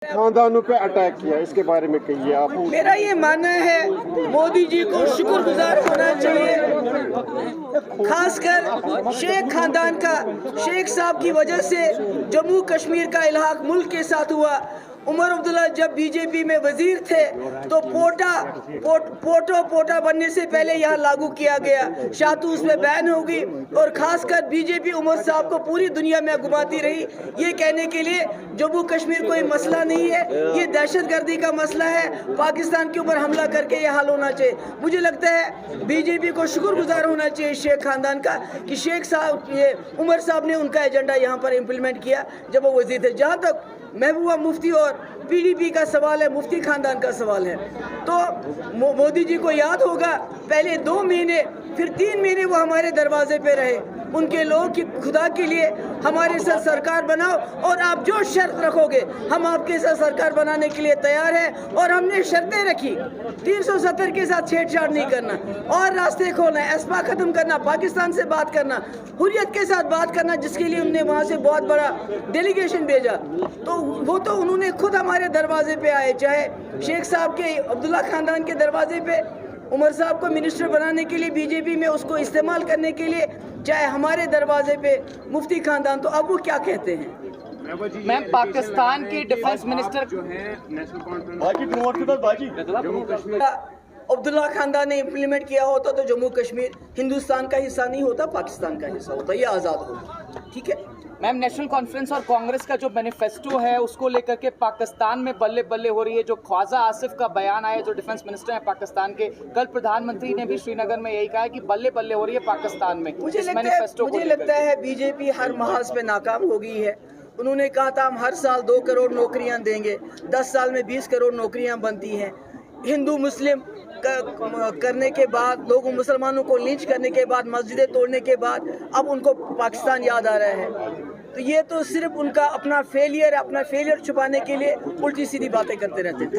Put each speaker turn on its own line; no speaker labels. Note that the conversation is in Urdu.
خاندانوں پہ اٹیک کیا، اس کے بارے میں کہیے آپ۔
میرا یہ ماننا ہے مودی جی کو شکر گزار ہونا چاہیے، خاص کر شیخ خاندان کا۔ شیخ صاحب کی وجہ سے جموں کشمیر کا الحاق ملک کے ساتھ ہوا۔ عمر عبداللہ جب بی جے پی میں وزیر تھے تو پوٹا بننے سے پہلے یہاں لاگو کیا گیا، شاتو اس میں بین ہوگی، اور خاص کر بی جے پی عمر صاحب کو پوری دنیا میں گھماتی رہی یہ کہنے کے لیے جموں کشمیر کوئی مسئلہ نہیں ہے، یہ دہشت گردی کا مسئلہ ہے، پاکستان کے اوپر حملہ کر کے یہ حل ہونا چاہیے۔ مجھے لگتا ہے بی جے پی کو شکر گزار ہونا چاہیے شیخ خاندان کا کہ شیخ صاحب عمر صاحب نے ان کا ایجنڈا یہاں پر امپلیمنٹ کیا جب وہ وزیر تھے۔ جہاں تک محبوبہ مفتی اور پی ڈی پی کا سوال ہے، مفتی خاندان کا سوال ہے، تو مودی جی کو یاد ہوگا پہلے 2 مہینے پھر 3 مہینے وہ ہمارے دروازے پہ رہے، ان کے لوگ کہ خدا کے لیے ہمارے ساتھ سرکار بناؤ اور آپ جو شرط رکھو گے ہم آپ کے ساتھ سرکار بنانے کے لیے تیار ہیں، اور ہم نے شرطیں رکھی 370 کے ساتھ چھیڑ چھاڑ نہیں کرنا، اور راستے کھولنا، ایسپا ختم کرنا، پاکستان سے بات کرنا، حریت کے ساتھ بات کرنا، جس کے لیے انہوں نے وہاں سے بہت بڑا ڈیلیگیشن بھیجا، تو وہ تو انہوں نے خود ہمارے دروازے پہ آئے، چاہے شیخ صاحب کے عبداللہ خاندان کے دروازے پہ عمر صاحب کو منسٹر بنانے کے لیے بی جے پی میں اس کو استعمال کرنے کے لیے، چاہے ہمارے دروازے پہ مفتی خاندان، تو اب وہ کیا کہتے ہیں؟
میم پاکستان کی ڈیفنس منسٹر
عبداللہ خاندان نے امپلیمنٹ کیا ہوتا تو جموں کشمیر ہندوستان کا حصہ نہیں ہوتا، پاکستان کا حصہ ہوتا، یہ آزاد ہوتا، ٹھیک ہے۔
میم نیشنل کانفرنس اور کانگریس کا جو مینیفیسٹو ہے اس کو لے کر کے پاکستان میں بلے بلے ہو رہی ہے، جو خواجہ آصف کا بیان آیا جو ڈیفنس منسٹر ہیں پاکستان کے، کل پردھان منتری نے بھی سری نگر میں یہی کہا کہ بلے بلے ہو رہی ہے پاکستان میں۔
مجھے لگتا ہے بی جے پی ہر محاذ پہ ناکام ہو گئی ہے۔ انہوں نے کہا تھا ہم ہر سال 2 کروڑ نوکریاں دیں گے، 10 سال میں 20 کروڑ نوکریاں بنتی ہیں۔ ہندو مسلم کرنے کے بعد، لوگوں مسلمانوں کو لنچ کرنے کے بعد، مسجدیں توڑنے کے بعد اب ان کو پاکستان یاد آ رہا ہے، تو یہ تو صرف ان کا اپنا فیلئر چھپانے کے لیے الٹی سیدھی باتیں کرتے رہتے ہیں۔